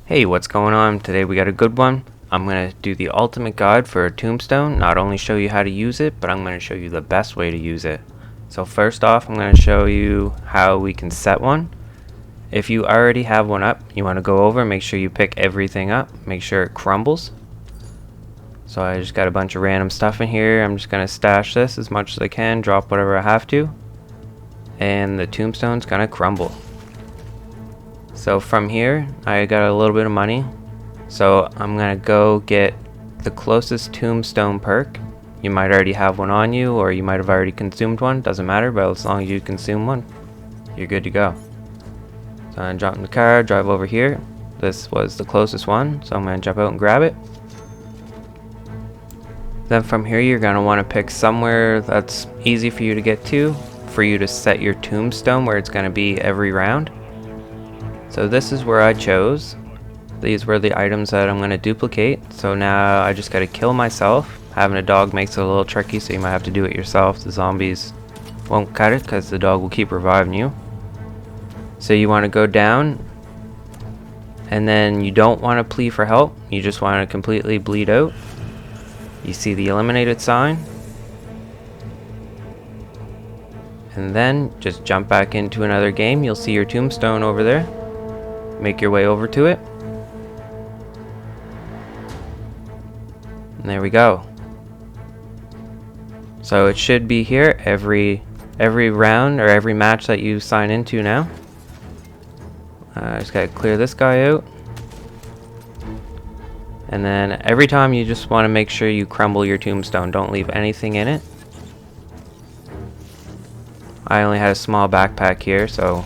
Hey, what's going on? Today we got a good one. I'm going to do the ultimate guide for a tombstone. Not only show you how to use it, but I'm going to show you the best way to use it. So first off, I'm going to show you how we can set one. If you already have one up, you want to go over, make sure you pick everything up, make sure it crumbles. So I just got a bunch of random stuff in here. I'm just going to stash this as much as I can, drop whatever I have to, and the tombstone's going to crumble. So from here, I got a little bit of money, so I'm gonna go get the closest tombstone perk. You might already have one on you, or you might have already consumed one, doesn't matter, but as long as you consume one, you're good to go. So I'm gonna jump in the car, drive over here. This was the closest one, so I'm gonna jump out and grab it. Then from here, you're gonna wanna pick somewhere that's easy for you to get to, for you to set your tombstone where it's gonna be every round. So this is where I chose. These were the items that I'm going to duplicate. So now I just got to kill myself. Having a dog makes it a little tricky, so you might have to do it yourself. The zombies won't cut it because the dog will keep reviving you. So you want to go down, and then you don't want to plead for help. You just want to completely bleed out. You see the eliminated sign. And then just jump back into another game. You'll see your tombstone over there. Make your way over to it. And there we go. So it should be here every round or every match that you sign into now. Just gotta clear this guy out. And then every time you just want to make sure you crumble your tombstone. Don't leave anything in it. I only had a small backpack here, so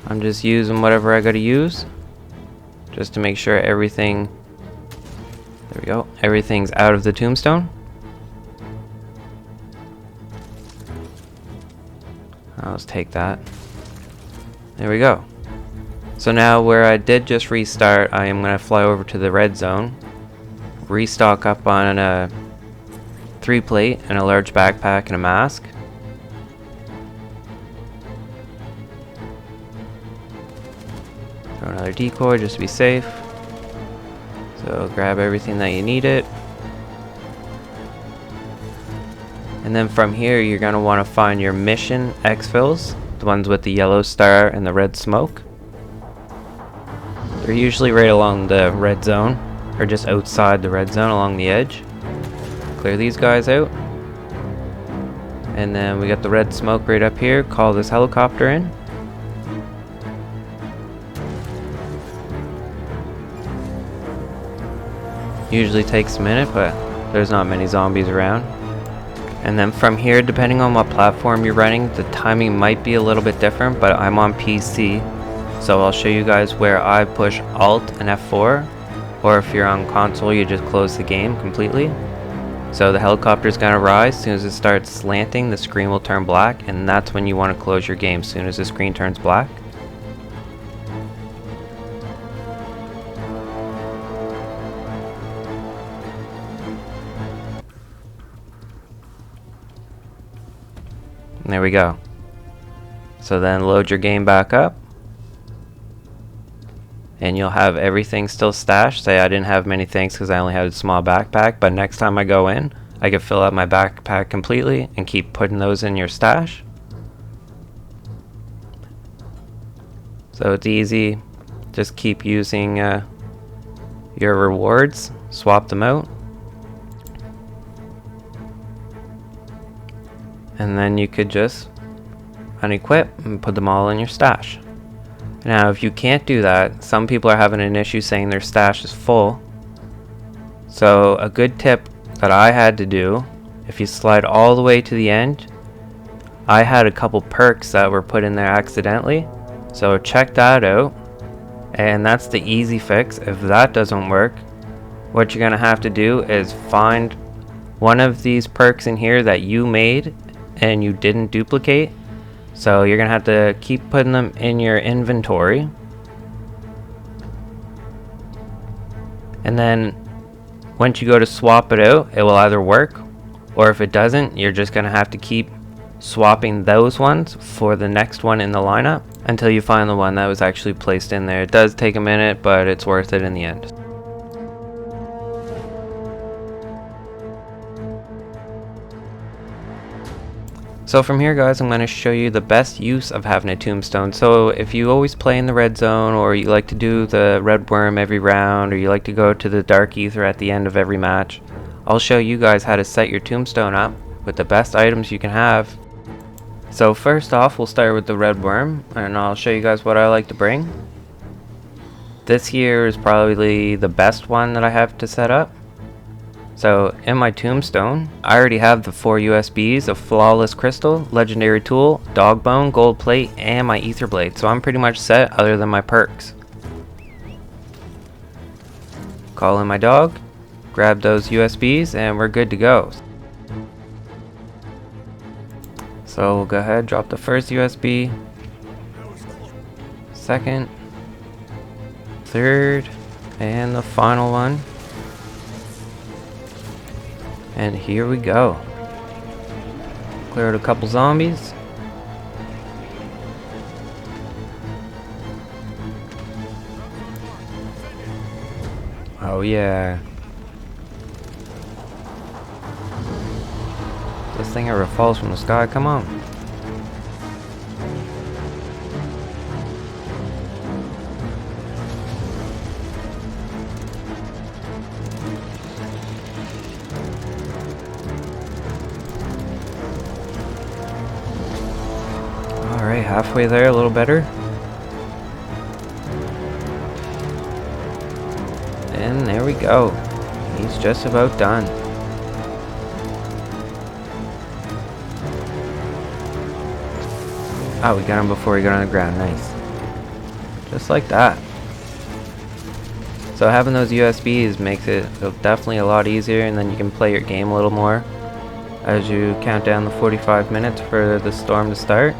I'm just using whatever I gotta use just to make sure everything, there we go, everything's out of the tombstone. Let's take that. There we go. So now where I did just restart, I am gonna fly over to the red zone, restock up on a 3-plate and a large backpack and a mask. Throw another decoy just to be safe. So grab everything that you needed. And then from here you're going to want to find your mission exfils, the ones with the yellow star and the red smoke. They're usually right along the red zone, or just outside the red zone along the edge. Clear these guys out. And then we got the red smoke right up here. Call this helicopter in. Usually takes a minute, but there's not many zombies around. And then from here, depending on what platform you're running, the timing might be a little bit different, but I'm on PC, so I'll show you guys where I push Alt and F4, or if you're on console, you just close the game completely. So the helicopter's gonna rise. As soon as it starts slanting, the screen will turn black, and that's when you want to close your game, as soon as the screen turns black. And there we go. So then load your game back up, and you'll have everything still stashed. Say I didn't have many things because I only had a small backpack, but next time I go in, I can fill up my backpack completely and keep putting those in your stash. So it's easy. Just keep using your rewards, swap them out. And then you could just unequip and put them all in your stash. Now if you can't do that, some people are having an issue saying their stash is full. So a good tip that I had to do, if you slide all the way to the end, I had a couple perks that were put in there accidentally. So check that out. And that's the easy fix. If that doesn't work, what you're gonna have to do is find one of these perks in here that you made and you didn't duplicate. So you're gonna have to keep putting them in your inventory, and then once you go to swap it out, it will either work, or if it doesn't, you're just gonna have to keep swapping those ones for the next one in the lineup until you find the one that was actually placed in there. It does take a minute, but it's worth it in the end. So from here, guys, I'm going to show you the best use of having a tombstone. So if you always play in the red zone, or you like to do the red worm every round, or you like to go to the dark ether at the end of every match, I'll show you guys how to set your tombstone up with the best items you can have. So first off, we'll start with the red worm, and I'll show you guys what I like to bring. This here is probably the best one that I have to set up. So in my tombstone, I already have the 4 USBs of Flawless Crystal, Legendary Tool, Dog Bone, Gold Plate, and my Aether Blade. So I'm pretty much set other than my perks. Call in my dog, grab those USBs, and we're good to go. So we'll go ahead, drop the first USB, second, third, and the final one. And here we go. Cleared a couple zombies. Oh yeah. This thing ever falls from the sky, come on. Alright, halfway there, a little better. And there we go. He's just about done. Oh, we got him before he got on the ground. Nice. Just like that. So having those USBs makes it definitely a lot easier, and then you can play your game a little more as you count down the 45 minutes for the storm to start.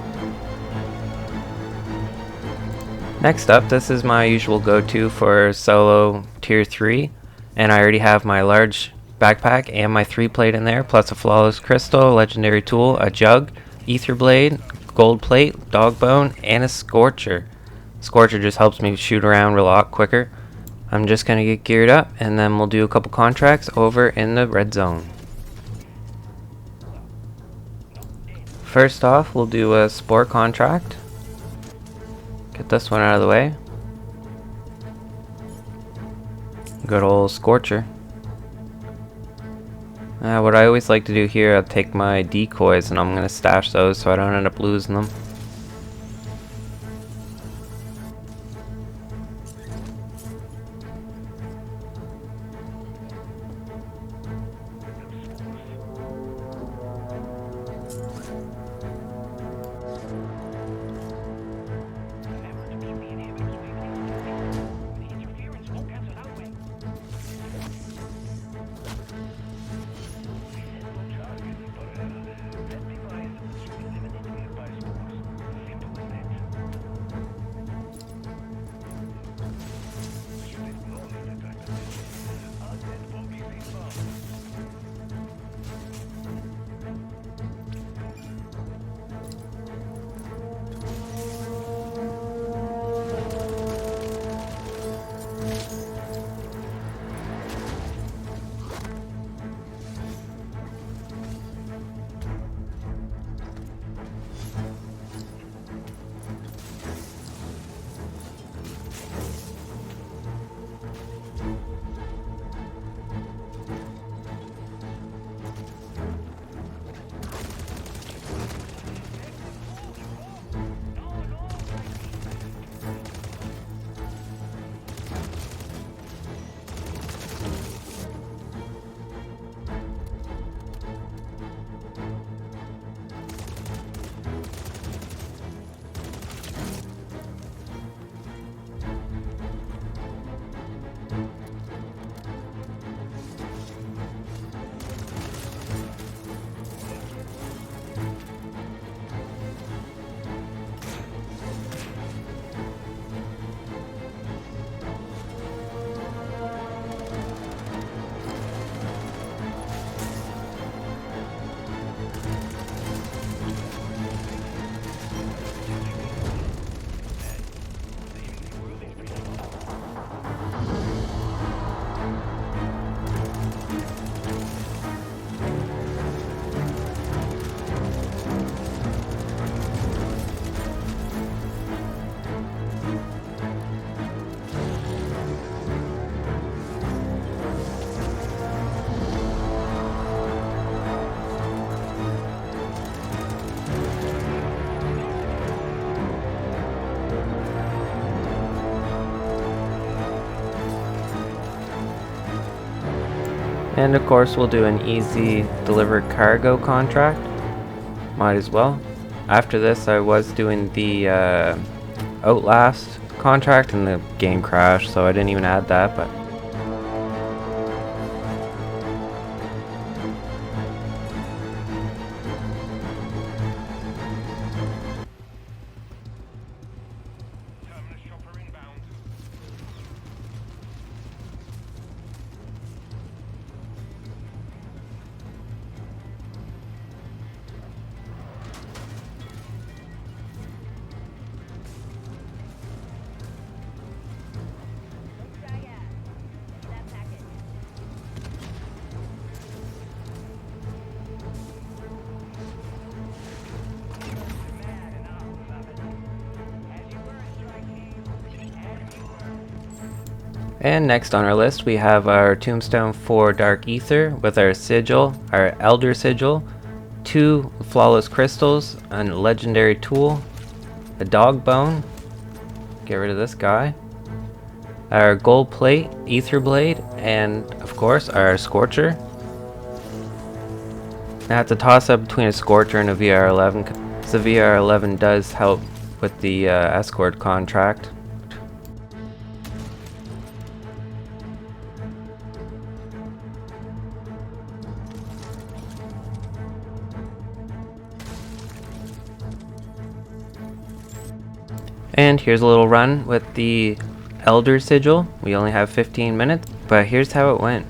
Next up, this is my usual go-to for solo tier 3, and I already have my large backpack and my 3 plate in there, plus a Flawless Crystal, Legendary Tool, a jug, Aether Blade, Gold Plate, Dog Bone, and a Scorcher. Scorcher just helps me shoot around a lot quicker. I'm just going to get geared up, and then we'll do a couple contracts over in the red zone. First off, we'll do a sport contract. Get this one out of the way. Good old Scorcher. What I always like to do here, I'll take my decoys and I'm going to stash those so I don't end up losing them. And of course we'll do an easy delivered cargo contract. Might as well. After this I was doing the Outlast contract and the game crashed, so I didn't even add that, but and next on our list we have our Tombstone 4 Dark Aether with our sigil, our Elder Sigil, 2 Flawless Crystals, a legendary tool, a dog bone, get rid of this guy, our gold plate, Aether Blade, and of course our Scorcher. I have to toss up between a Scorcher and a VR11 because the VR11 does help with the escort contract. And here's a little run with the Elder Sigil. We only have 15 minutes, but here's how it went.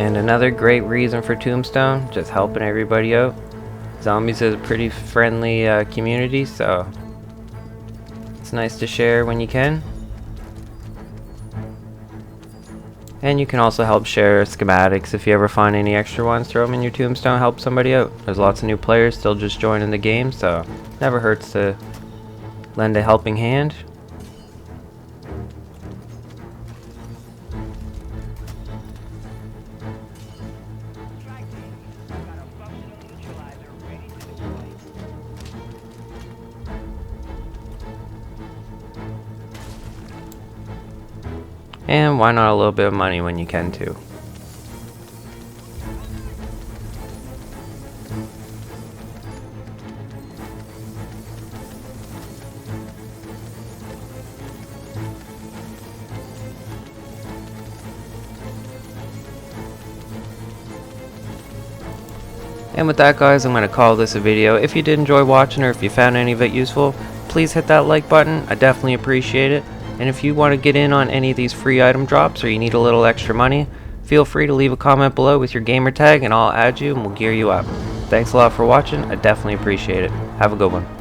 And another great reason for Tombstone, just helping everybody out. Zombies is a pretty friendly community, so it's nice to share when you can. And you can also help share schematics. If you ever find any extra ones, throw them in your Tombstone, help somebody out. There's lots of new players still just joining the game, so never hurts to lend a helping hand. And why not a little bit of money when you can too. And with that, guys, I'm going to call this a video. If you did enjoy watching or if you found any of it useful, please hit that like button. I definitely appreciate it. And if you want to get in on any of these free item drops or you need a little extra money, feel free to leave a comment below with your gamer tag and I'll add you and we'll gear you up. Thanks a lot for watching. I definitely appreciate it. Have a good one.